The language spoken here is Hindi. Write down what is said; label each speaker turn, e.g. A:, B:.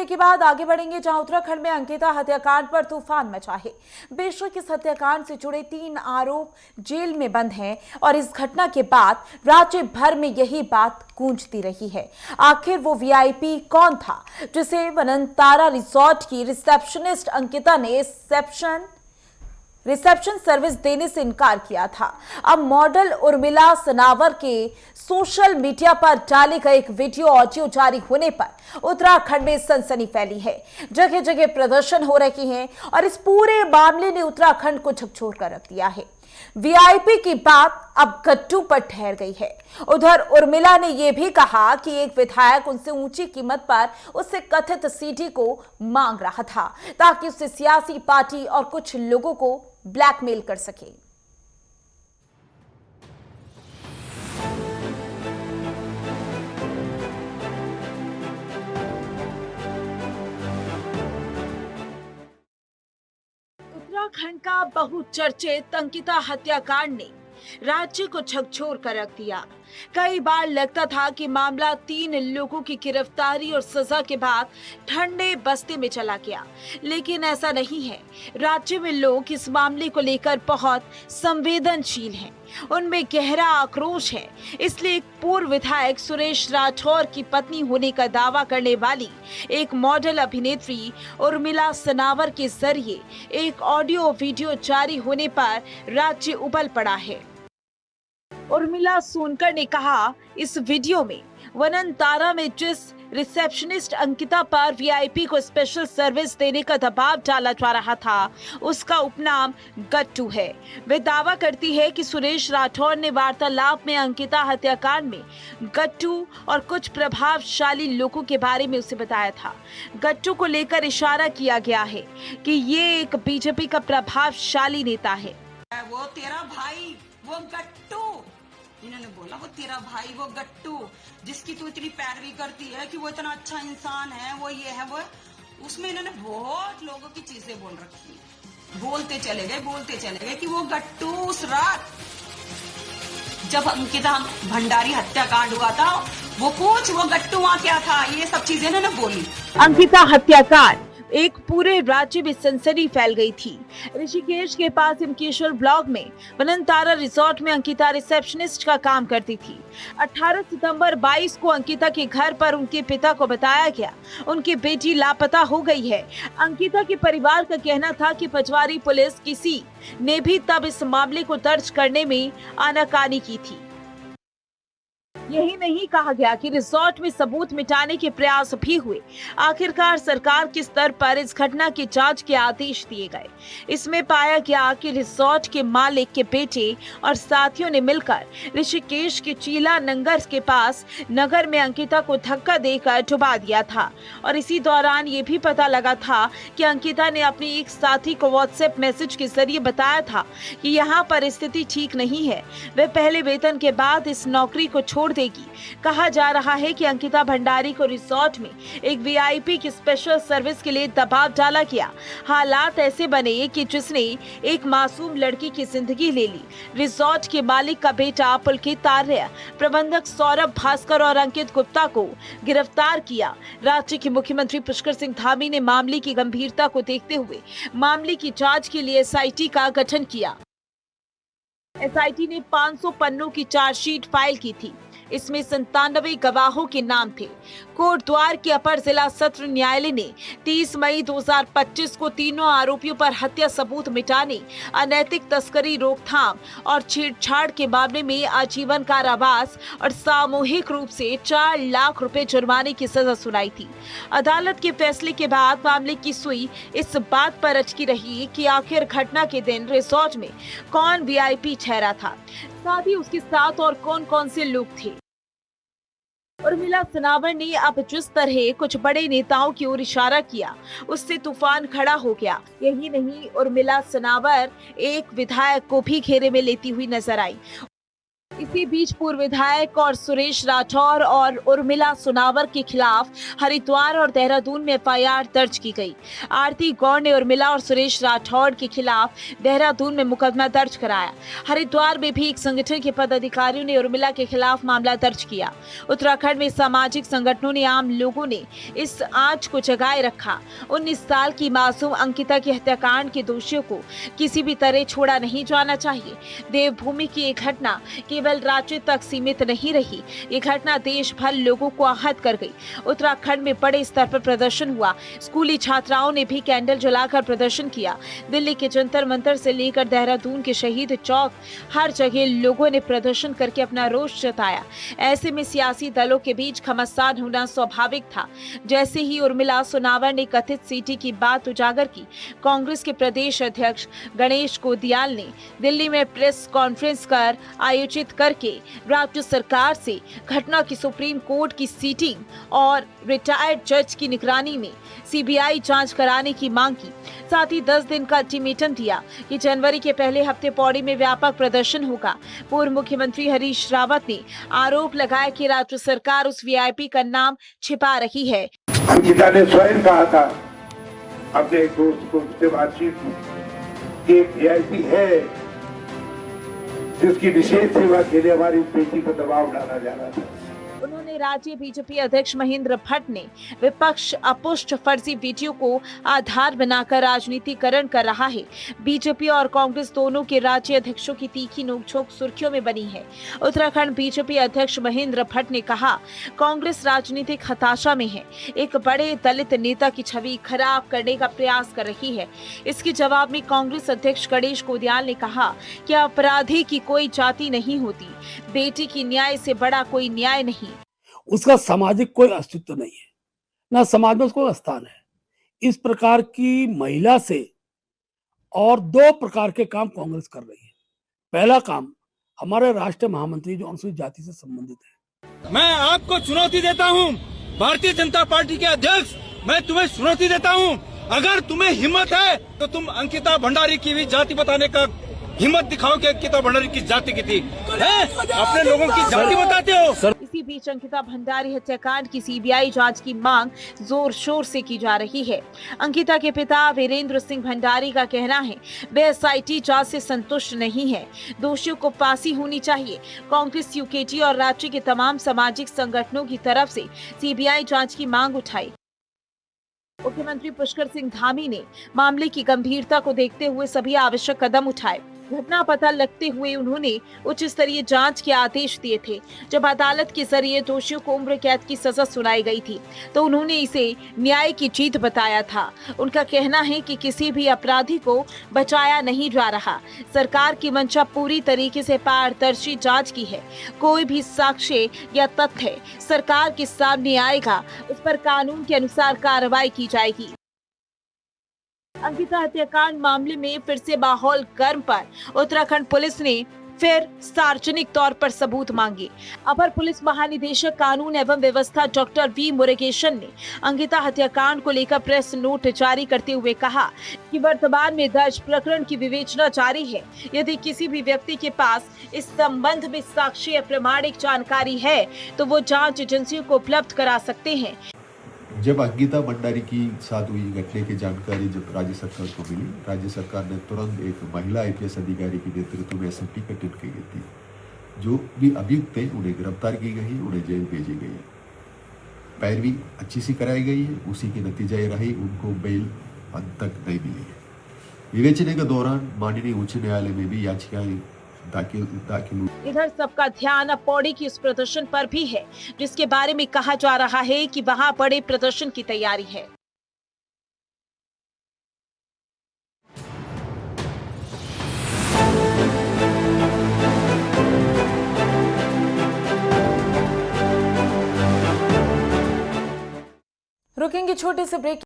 A: ब्रेक के बाद आगे बढ़ेंगे, जहां उत्तराखंड में अंकिता हत्याकांड पर तूफान मचा है। बेशक इस हत्याकांड से जुड़े 3 आरोप जेल में बंद हैं और इस घटना के बाद राज्य भर में यही बात गूंजती रही है। आखिर वो वीआईपी कौन था जिसे वनंतारा रिसोर्ट की रिसेप्शनिस्ट अंकिता ने रिसेप्शन सर्विस देने से इनकार किया था। अब मॉडल उर्मिला सनावर के सोशल मीडिया पर डाले गए एक वीडियो ऑडियो जारी होने पर उत्तराखंड में सनसनी फैली है। जगह जगह प्रदर्शन हो रही हैं और इस पूरे मामले ने उत्तराखंड को झकझोर कर रख दिया है। वीआईपी की बात अब गट्टू पर ठहर गई है। उधर उर्मिला ने यह भी कहा कि एक विधायक उनसे ऊंची कीमत पर उससे कथित सीडी को मांग रहा था ताकि उससे सियासी पार्टी और कुछ लोगों को ब्लैकमेल कर सके। उत्तराखंड का बहुचर्चित अंकिता हत्याकांड ने राज्य को झकझोर कर रख दिया। कई बार लगता था कि मामला 3 लोगों की गिरफ्तारी और सजा के बाद ठंडे बस्ते में चला गया, लेकिन ऐसा नहीं है। राज्य में लोग इस मामले को लेकर बहुत संवेदनशील हैं, उनमें गहरा आक्रोश है। इसलिए एक पूर्व विधायक सुरेश राठौर की पत्नी होने का दावा करने वाली एक मॉडल अभिनेत्री उर्मिला सनावर के जरिए एक ऑडियो वीडियो जारी होने पर राज्य उबल पड़ा है। उर्मिला सोनकर ने कहा, इस वीडियो में वनंतारा में जिस रिसेप्शनिस्ट अंकिता पर वीआईपी को स्पेशल सर्विस देने का दबाव डाला जा रहा था, उसका उपनाम गट्टू है। वे दावा करती है कि सुरेश राठौर ने वार्तालाप में अंकिता हत्याकांड में गट्टू और कुछ प्रभावशाली लोगों के बारे में उसे बताया था। गट्टू को लेकर इशारा किया गया है कि ये एक बीजेपी का प्रभावशाली नेता है।
B: वो तेरा भाई वो गट्टू, इन्होंने बोला वो तेरा भाई वो गट्टू, जिसकी तू इतनी पैरवी करती है कि वो इतना अच्छा इंसान है, वो ये है वो। उसमें इन्होंने बहुत लोगों की चीजें बोल रखी है। बोलते चले गए कि वो गट्टू उस रात जब अंकिता भंडारी हत्याकांड हुआ था, वो गट्टू वहाँ क्या था, ये सब चीजें इन्होंने बोली।
A: अंकिता हत्याकांड एक पूरे राज्य में सनसनी फैल गई थी। ऋषिकेश के पास हिमकेश्वर ब्लॉक में वनंतारा रिसोर्ट में अंकिता रिसेप्शनिस्ट का काम करती थी। 18 सितंबर 22 को अंकिता के घर पर उनके पिता को बताया गया उनकी बेटी लापता हो गई है। अंकिता के परिवार का कहना था कि पचवारी पुलिस किसी ने भी तब इस मामले को दर्ज करने में आनाकानी की थी। यही नहीं कहा गया कि रिसोर्ट में सबूत मिटाने के प्रयास भी हुए। आखिरकार सरकार के स्तर पर इस घटना की जांच के आदेश दिए गए। इसमें पाया गया कि रिसोर्ट के मालिक के बेटे और साथियों ने मिलकर ऋषिकेश के चीला नंगर के पास नगर में अंकिता को धक्का देकर डुबा दिया था। और इसी दौरान ये भी पता लगा था कि अंकिता ने अपने एक साथी को व्हाट्सएप मैसेज के जरिए बताया था कि यहाँ परिस्थिति ठीक नहीं है, वे पहले वेतन के बाद इस नौकरी को छोड़ देगी। कहा जा रहा है कि अंकिता भंडारी को रिसोर्ट में एक वीआईपी की स्पेशल सर्विस के लिए दबाव डाला गया। हालात ऐसे बने कि जिसने एक मासूम लड़की की जिंदगी ले ली। रिसोर्ट के मालिक का बेटा पुलकित आर्य, प्रबंधक सौरभ भास्कर और अंकित गुप्ता को गिरफ्तार किया। राज्य के मुख्यमंत्री पुष्कर सिंह धामी ने मामले की गंभीरता को देखते हुए मामले की जांच के लिए एसआईटी का गठन किया। एसआईटी ने 500 पन्नों की चार्जशीट फाइल की थी। इसमें 97 गवाहों के नाम थे। कोटद्वार के अपर जिला सत्र न्यायालय ने 30 मई 2025 को तीनों आरोपियों पर हत्या सबूत मिटाने, अनैतिक तस्करी रोकथाम और छेड़छाड़ के मामले में आजीवन कारावास और सामूहिक रूप से 4 लाख रुपए जुर्माने की सजा सुनाई थी। अदालत के फैसले के बाद मामले की सुई इस बात पर अटकी रही कि आखिर घटना के दिन रिसोर्ट में कौन वीआईपी ठहरा था, साथ ही उसके साथ और कौन कौन से लोग थे। उर्मिला सनावर ने अब जिस तरह कुछ बड़े नेताओं की ओर इशारा किया, उससे तूफान खड़ा हो गया। यही नहीं, उर्मिला सनावर एक विधायक को भी घेरे में लेती हुई नजर आई। इस इसी बीच पूर्व विधायक और सुरेश राठौर और उर्मिला सोनावर के खिलाफ हरिद्वार और देहरादून में एफआईआर दर्ज की गई। आरती गौड़ ने उर्मिला और सुरेश राठौर के खिलाफ देहरादून में मुकदमा दर्ज कराया। हरिद्वार में भी एक संगठन के पदाधिकारियों ने उर्मिला के खिलाफ मामला दर्ज किया। उत्तराखंड में सामाजिक संगठनों ने आम लोगों ने इस आंच को जगाए रखा। 19 साल की मासूम अंकिता के हत्याकांड के दोषियों को किसी भी तरह छोड़ा नहीं जाना चाहिए। देवभूमि की एक घटना केवल राज्य तक सीमित नहीं रही, ये घटना देश भर लोगों को आहत कर गई। उत्तराखंड में बड़े स्तर पर प्रदर्शन हुआ। स्कूली छात्राओं ने भी कैंडल जलाकर प्रदर्शन किया। दिल्ली के जंतर मंतर से लेकर देहरादून के शहीद चौक, हर जगह लोगों ने प्रदर्शन करके अपना रोष जताया। ऐसे में सियासी दलों के बीच घमासान होना स्वाभाविक था। जैसे ही उर्मिला सोनावर ने कथित सीटी की बात उजागर की, कांग्रेस के प्रदेश अध्यक्ष गणेश गोदियाल ने दिल्ली में प्रेस कॉन्फ्रेंस कर आयोजित करके राज्य सरकार से घटना की सुप्रीम कोर्ट की सीटिंग और रिटायर्ड जज की निगरानी में सीबीआई जांच कराने की मांग की। साथ ही 10 दिन का अल्टीमेटम दिया कि जनवरी के पहले हफ्ते पौड़ी में व्यापक प्रदर्शन होगा। पूर्व मुख्यमंत्री हरीश रावत ने आरोप लगाया कि राज्य सरकार उस वीआईपी का नाम छिपा रही है।
C: अंकिता ने स्वयं कहा था अपने एक दोस्त को उससे बातचीत में कि एक वीआईपी है जिसकी विशेष सेवा के लिए हमारी बेटी पर दबाव डाला जा रहा था।
A: उन्होंने राज्य बीजेपी अध्यक्ष महेंद्र भट्ट ने विपक्ष अपुष्ट फर्जी वीडियो को आधार बनाकर राजनीतिकरण कर रहा है। बीजेपी और कांग्रेस दोनों के राज्य अध्यक्षों की तीखी नोकझोंक सुर्खियों में बनी है। उत्तराखंड बीजेपी अध्यक्ष महेंद्र भट्ट ने कहा, कांग्रेस राजनीतिक हताशा में है, एक बड़े दलित नेता की छवि खराब करने का प्रयास कर रही है। इसके जवाब में कांग्रेस अध्यक्ष गणेश गोदियाल ने कहा कि अपराधी की कोई जाति नहीं होती, बेटी की न्याय से बड़ा कोई न्याय नहीं।
D: उसका सामाजिक कोई अस्तित्व नहीं है, ना समाज में उसको स्थान है। इस प्रकार की महिला से और 2 प्रकार के काम कांग्रेस कर रही है। पहला काम, हमारे राष्ट्रीय महामंत्री जो अनुसूचित जाति से संबंधित है।
E: मैं आपको चुनौती देता हूं, भारतीय जनता पार्टी के अध्यक्ष, मैं तुम्हें चुनौती देता हूं, अगर तुम्हें हिम्मत है तो तुम अंकिता भंडारी की भी जाति बताने का हिम्मत दिखाओ कि अंकिता भंडारी किस जाति की थी। अपने लोगों की जाति बताते हो।
A: इसी बीच अंकिता भंडारी हत्याकांड की सीबीआई जांच की मांग जोर शोर से की जा रही है। अंकिता के पिता वीरेंद्र सिंह भंडारी का कहना है, वे एसआईटी जांच से संतुष्ट नहीं है, दोषियों को फांसी होनी चाहिए। कांग्रेस, यूकेटी और राज्य के तमाम सामाजिक संगठनों की तरफ से सीबीआई जांच की मांग उठाई। मुख्यमंत्री पुष्कर सिंह धामी ने मामले की गंभीरता को देखते हुए सभी आवश्यक कदम उठाए। घटना पता लगते हुए उन्होंने उच्च स्तरीय जांच के आदेश दिए थे। जब अदालत के जरिए दोषियों को उम्र कैद की सजा सुनाई गई थी तो उन्होंने इसे न्याय की जीत बताया था। उनका कहना है कि किसी भी अपराधी को बचाया नहीं जा रहा। सरकार की मंशा पूरी तरीके से पारदर्शी जांच की है। कोई भी साक्ष्य या तथ्य सरकार के सामने आएगा, उस पर कानून के अनुसार कार्रवाई की जाएगी। अंकिता हत्याकांड मामले में फिर से माहौल गर्म पर उत्तराखंड पुलिस ने फिर सार्वजनिक तौर पर सबूत मांगे। अपर पुलिस महानिदेशक कानून एवं व्यवस्था डॉक्टर वी मुरुगेशन ने अंकिता हत्याकांड को लेकर प्रेस नोट जारी करते हुए कहा कि वर्तमान में दर्ज प्रकरण की विवेचना जारी है। यदि किसी भी व्यक्ति के पास इस संबंध में साक्ष्य या प्रमाणिक जानकारी है तो वो जांच एजेंसियों को उपलब्ध करा सकते हैं।
F: जब अंकिता भंडारी की साथ हुई घटने की जानकारी जब राज्य सरकार को मिली, राज्य सरकार ने तुरंत एक महिला आईपीएस अधिकारी के नेतृत्व में एसएमटी गठित की गई थी। जो भी अभियुक्त थे उन्हें गिरफ्तार की गई, उन्हें जेल भेजी गई। पैरवी अच्छी सी कराई गई है, उसी के नतीजा ये रही उनको बेल अंत तक नहीं मिली है। विवेचना के दौरान माननीय उच्च न्यायालय में भी याचिकाएं दाखिल।
A: इधर सबका ध्यान अब पौड़ी की उस प्रदर्शन पर भी है जिसके बारे में कहा जा रहा है कि वहां बड़े प्रदर्शन की तैयारी है।
G: रुकेंगे छोटे से ब्रेक